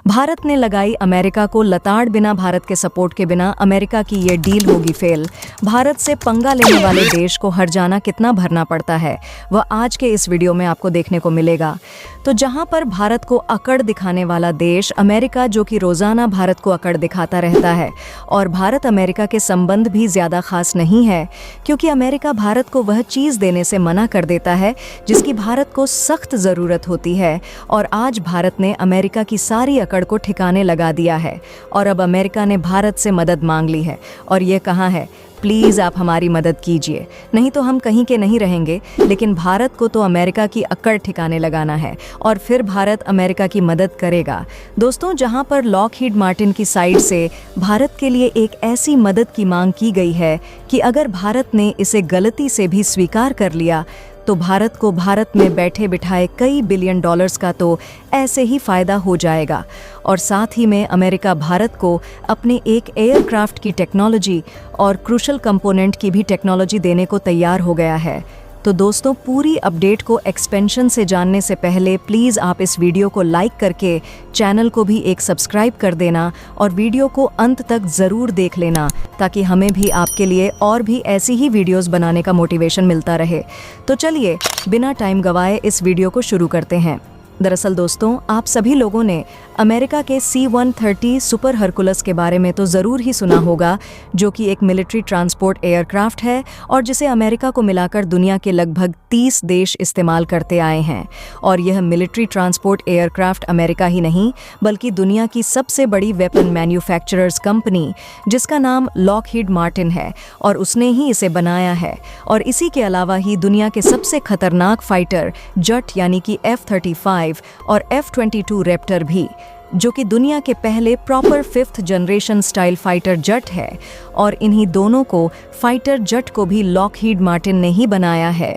भारत ने लगाई अमेरिका को लताड़, बिना भारत के सपोर्ट के बिना अमेरिका की ये डील होगी फेल। भारत से पंगा लेने वाले देश को हर्जाना कितना भरना पड़ता है वह आज के इस वीडियो में आपको देखने को मिलेगा। तो जहां पर भारत को अकड़ दिखाने वाला देश अमेरिका, जो कि रोजाना भारत को अकड़ दिखाता रहता है, और भारत अमेरिका के संबंध भी ज्यादा खास नहीं है, क्योंकि अमेरिका भारत को वह चीज देने से मना कर देता है जिसकी भारत को सख्त जरूरत होती है। और आज भारत ने अमेरिका की सारी अकड़ को ठिकाने लगा दिया है और अब अमेरिका ने भारत से मदद मांग ली है और ये कहा है, प्लीज़ आप हमारी मदद कीजिए, नहीं तो हम कहीं के नहीं रहेंगे। लेकिन भारत को तो अमेरिका की अकड़ ठिकाने लगाना है और फिर भारत अमेरिका की मदद करेगा। दोस्तों, जहां पर लॉकहीड मार्टिन की साइड से भारत के लिए एक ऐसी मदद की मांग की गई है कि अगर भारत ने इसे गलती से भी स्वीकार कर लिया तो भारत को भारत में बैठे बिठाए कई बिलियन डॉलर्स का तो ऐसे ही फ़ायदा हो जाएगा। और साथ ही में अमेरिका भारत को अपने एक एयरक्राफ्ट की टेक्नोलॉजी और क्रूशल कंपोनेंट की भी टेक्नोलॉजी देने को तैयार हो गया है। तो दोस्तों, पूरी अपडेट को एक्सपेंशन से जानने से पहले प्लीज़ आप इस वीडियो को लाइक करके चैनल को भी एक सब्सक्राइब कर देना और वीडियो को अंत तक ज़रूर देख लेना, ताकि हमें भी आपके लिए और भी ऐसी ही वीडियोस बनाने का मोटिवेशन मिलता रहे। तो चलिए बिना टाइम गवाए इस वीडियो को शुरू करते हैं। दरअसल दोस्तों, आप सभी लोगों ने अमेरिका के C-130 सुपर हरकुलस के बारे में तो ज़रूर ही सुना होगा, जो कि एक मिलिट्री ट्रांसपोर्ट एयरक्राफ्ट है और जिसे अमेरिका को मिलाकर दुनिया के लगभग 30 देश इस्तेमाल करते आए हैं। और यह मिलिट्री ट्रांसपोर्ट एयरक्राफ्ट अमेरिका ही नहीं बल्कि दुनिया की सबसे बड़ी वेपन मैन्युफैक्चरर्स कंपनी, जिसका नाम लॉकहीड मार्टिन है, और उसने ही इसे बनाया है। और इसी के अलावा ही दुनिया के सबसे खतरनाक फाइटर जेट यानी कि F-35 और F-22 रैप्टर भी, जो कि दुनिया के पहले proper 5th generation style fighter jet है। और इन्हीं दोनों को फाइटर जेट को भी लॉकहीड मार्टिन ने ही बनाया है।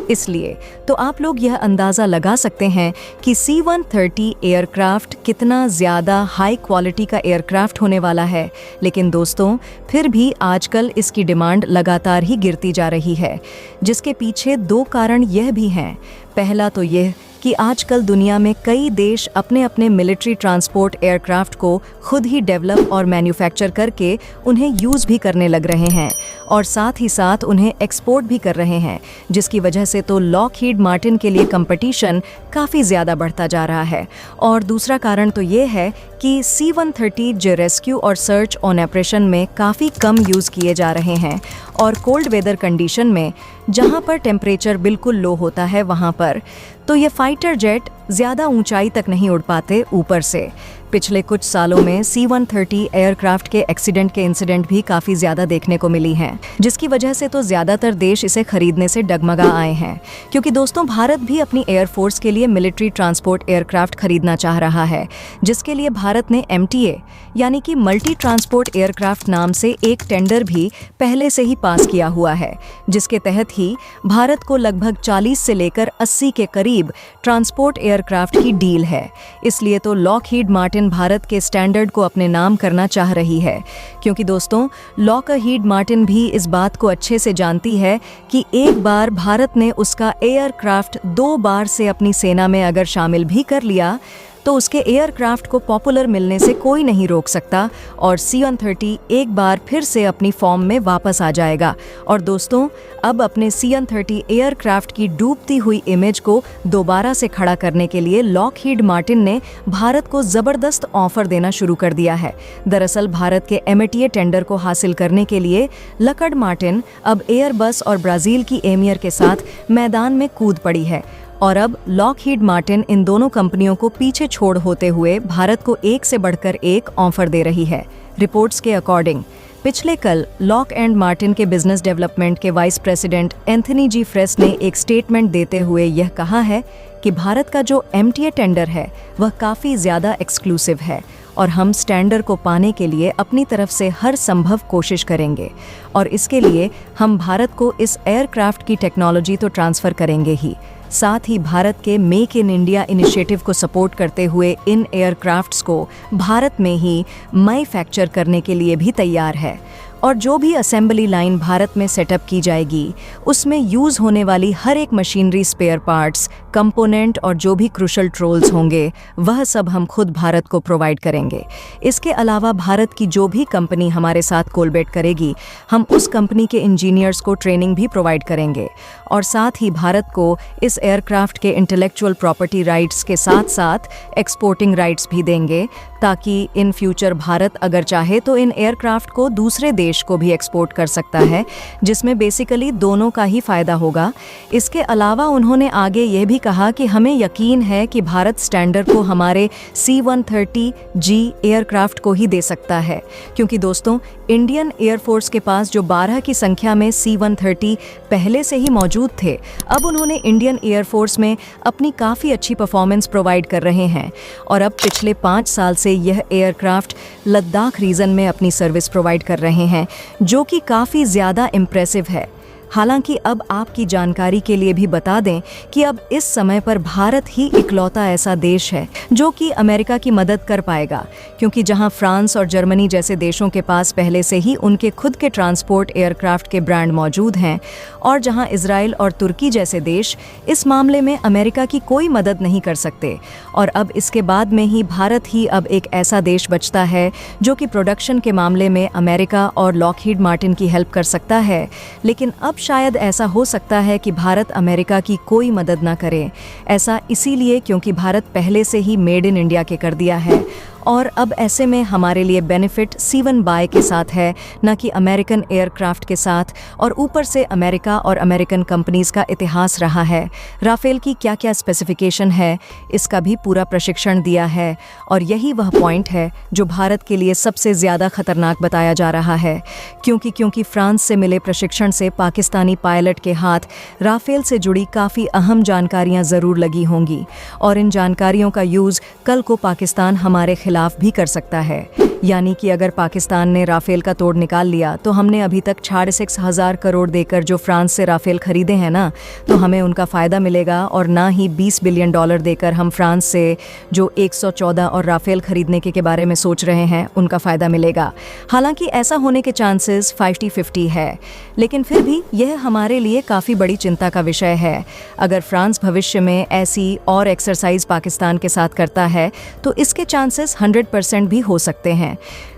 इसलिए तो आप लोग यह अंदाज़ा लगा सकते हैं कि C-130 एयरक्राफ्ट कितना ज़्यादा हाई क्वालिटी का एयरक्राफ्ट होने वाला है। लेकिन दोस्तों, फिर भी आजकल इसकी डिमांड लगातार ही गिरती जा रही है, जिसके पीछे दो कारण यह भी हैं। पहला तो यह कि आजकल दुनिया में कई देश अपने अपने मिलिट्री ट्रांसपोर्ट एयरक्राफ्ट को खुद ही डेवलप और मैन्युफैक्चर करके उन्हें यूज़ भी करने लग रहे हैं और साथ ही साथ उन्हें एक्सपोर्ट भी कर रहे हैं, जिसकी वजह से तो लॉकहीड मार्टिन के लिए कंपटीशन काफ़ी ज़्यादा बढ़ता जा रहा है। और दूसरा कारण तो ये है कि C-130 जो रेस्क्यू और सर्च ऑन ऑपरेशन में काफ़ी कम यूज़ किए जा रहे हैं और कोल्ड वेदर कंडीशन में, जहाँ पर टेम्परेचर बिल्कुल लो होता है, वहाँ पर तो ये फाइटर जेट ज़्यादा ऊंचाई तक नहीं उड़ पाते ऊपर से। पिछले कुछ सालों में C-130 एयरक्राफ्ट के एक्सीडेंट के इंसिडेंट भी काफ़ी ज़्यादा देखने को मिली हैं, जिसकी वजह से तो ज़्यादातर देश इसे खरीदने से डगमगा आए हैं। क्योंकि दोस्तों, भारत भी अपनी एयरफोर्स के लिए मिलिट्री ट्रांसपोर्ट एयरक्राफ्ट खरीदना चाह रहा है, जिसके लिए भारत ने MTA यानी कि मल्टी ट्रांसपोर्ट एयरक्राफ्ट नाम से एक टेंडर भी पहले से ही पास किया हुआ है, जिसके तहत ही भारत को लगभग 40 से लेकर 80 के करीब ट्रांसपोर्ट एयरक्राफ्ट की डील है। इसलिए तो लॉकहीड मार्टिन भारत के स्टैंडर्ड को अपने नाम करना चाह रही है, क्योंकि दोस्तों, लॉकहीड मार्टिन भी इस बात को अच्छे से जानती है कि एक बार भारत ने उसका एयरक्राफ्ट 2 बार से अपनी सेना में अगर शामिल भी कर लिया तो उसके एयरक्राफ्ट को पॉपुलर मिलने से कोई नहीं रोक सकता और C-130 एक बार फिर से अपनी फॉर्म में वापस आ जाएगा। और दोस्तों, अब अपने C-130 एयरक्राफ्ट की डूबती हुई इमेज को दोबारा से खड़ा करने के लिए लॉकहीड मार्टिन ने भारत को ज़बरदस्त ऑफर देना शुरू कर दिया है। दरअसल भारत के MTA टेंडर को हासिल करने के लिए लॉकहीड मार्टिन अब एयरबस और ब्राज़ील की एमियर के साथ मैदान में कूद पड़ी है। और अब लॉकहीड मार्टिन इन दोनों कंपनियों को पीछे छोड़ होते हुए भारत को एक से बढ़कर एक ऑफर दे रही है। रिपोर्ट्स के अकॉर्डिंग पिछले कल लॉकहीड मार्टिन के बिजनेस डेवलपमेंट के वाइस प्रेसिडेंट एंथनी जी फ्रेस ने एक स्टेटमेंट देते हुए यह कहा है कि भारत का जो MTA टेंडर है वह काफ़ी ज़्यादा एक्सक्लूसिव है और हम स्टैंडर्ड को पाने के लिए अपनी तरफ से हर संभव कोशिश करेंगे। और इसके लिए हम भारत को इस एयरक्राफ्ट की टेक्नोलॉजी तो ट्रांसफ़र करेंगे ही, साथ ही भारत के मेक इन इंडिया इनिशिएटिव को सपोर्ट करते हुए इन एयरक्राफ्ट्स को भारत में ही मैन्युफैक्चर करने के लिए भी तैयार है। और जो भी असेंबली लाइन भारत में सेटअप की जाएगी उसमें यूज़ होने वाली हर एक मशीनरी, स्पेयर पार्ट्स, कंपोनेंट और जो भी क्रूशल ट्रोल्स होंगे वह सब हम खुद भारत को प्रोवाइड करेंगे। इसके अलावा भारत की जो भी कंपनी हमारे साथ कोलैबोरेट करेगी, हम उस कंपनी के इंजीनियर्स को ट्रेनिंग भी प्रोवाइड करेंगे और साथ ही भारत को इस एयरक्राफ्ट के इंटेलेक्चुअल प्रॉपर्टी राइट्स के साथ साथ एक्सपोर्टिंग राइट्स भी देंगे, ताकि इन फ्यूचर भारत अगर चाहे तो इन एयरक्राफ्ट को दूसरे देश को भी एक्सपोर्ट कर सकता है, जिसमें बेसिकली दोनों का ही फायदा होगा। इसके अलावा उन्होंने आगे ये भी कहा कि हमें यकीन है कि भारत स्टैंडर्ड को हमारे C-130G एयरक्राफ्ट को ही दे सकता है, क्योंकि दोस्तों इंडियन एयरफोर्स के पास जो 12 की संख्या में C-130 पहले से ही मौजूद थे, अब उन्होंने इंडियन एयरफोर्स में अपनी काफ़ी अच्छी परफॉर्मेंस प्रोवाइड कर रहे हैं और अब पिछले 5 साल से यह एयरक्राफ्ट लद्दाख रीजन में अपनी सर्विस प्रोवाइड कर रहे हैं, जो कि काफ़ी ज़्यादा इम्प्रेसिव है। हालांकि अब आपकी जानकारी के लिए भी बता दें कि अब इस समय पर भारत ही इकलौता ऐसा देश है जो कि अमेरिका की मदद कर पाएगा, क्योंकि जहां फ्रांस और जर्मनी जैसे देशों के पास पहले से ही उनके खुद के ट्रांसपोर्ट एयरक्राफ्ट के ब्रांड मौजूद हैं और जहां इजराइल और तुर्की जैसे देश इस मामले में अमेरिका की कोई मदद नहीं कर सकते, और अब इसके बाद में ही भारत ही अब एक ऐसा देश बचता है जो कि प्रोडक्शन के मामले में अमेरिका और लॉकहीड मार्टिन की हेल्प कर सकता है। लेकिन अब शायद ऐसा हो सकता है कि भारत अमेरिका की कोई मदद ना करे। ऐसा इसीलिए क्योंकि भारत पहले से ही मेड इन इंडिया के कर दिया है और अब ऐसे में हमारे लिए बेनिफिट C-1 बाय के साथ है, न कि अमेरिकन एयरक्राफ्ट के साथ। और ऊपर से अमेरिका और अमेरिकन कंपनीज का इतिहास रहा है, राफेल की क्या क्या स्पेसिफिकेशन है इसका भी पूरा प्रशिक्षण दिया है, और यही वह पॉइंट है जो भारत के लिए सबसे ज़्यादा खतरनाक बताया जा रहा है, क्योंकि फ्रांस से मिले प्रशिक्षण से पाकिस्तानी पायलट के हाथ राफेल से जुड़ी काफ़ी अहम जानकारियाँ ज़रूर लगी होंगी और इन जानकारियों का यूज़ कल को पाकिस्तान हमारे खिलाफ भी कर सकता है। यानी कि अगर पाकिस्तान ने राफेल का तोड़ निकाल लिया तो हमने अभी तक 6,500 करोड़ देकर जो फ्रांस से राफेल खरीदे हैं ना, तो हमें उनका फ़ायदा मिलेगा, और ना ही $20 बिलियन देकर हम फ्रांस से जो 114 और राफेल खरीदने के बारे में सोच रहे हैं उनका फ़ायदा मिलेगा। हालांकि ऐसा होने के चांसेस 50-50 है, लेकिन फिर भी यह हमारे लिए काफ़ी बड़ी चिंता का विषय है। अगर फ्रांस भविष्य में ऐसी और एक्सरसाइज पाकिस्तान के साथ करता है तो इसके चांसेस 100% भी हो सकते हैं।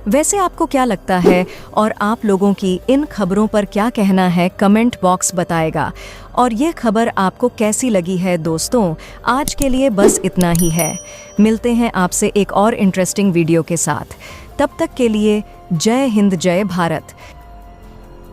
वैसे आपको क्या लगता है और आप लोगों की इन खबरों पर क्या कहना है, कमेंट बॉक्स बताएगा। और ये खबर आपको कैसी लगी है दोस्तों? आज के लिए बस इतना ही है। मिलते हैं आपसे एक और इंटरेस्टिंग वीडियो के साथ। तब तक के लिए जय हिंद, जय भारत।